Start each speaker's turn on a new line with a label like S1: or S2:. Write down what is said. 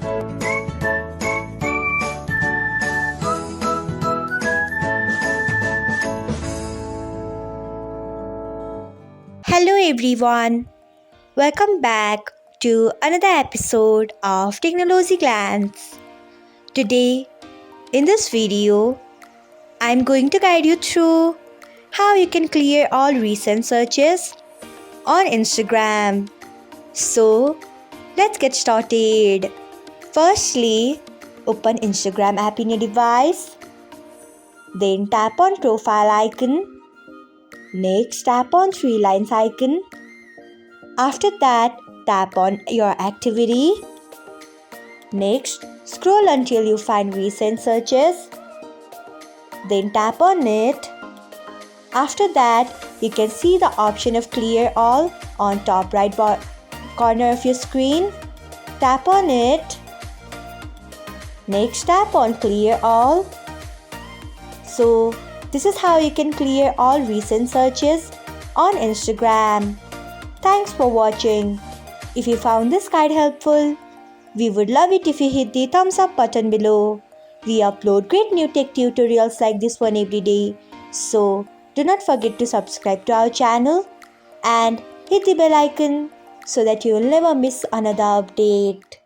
S1: Hello everyone, welcome back to another episode of Technologyglance. Today, in this video, I'm going to guide you through how you can clear all recent searches on Instagram. So, let's get started. Firstly, open Instagram app in your device. Then tap on profile icon. Next, tap on three lines icon. After that, tap on your activity. Next, scroll until you find recent searches. Then tap on it. After that, you can see the option of clear all on top right corner of your screen. Tap on it. Next, tap on clear all. So, this is how you can clear all recent searches on Instagram. Thanks for watching. If you found this guide helpful, we would love it if you hit the thumbs up button below. We upload great new tech tutorials like this one every day. So, do not forget to subscribe to our channel and hit the bell icon so that you will never miss another update.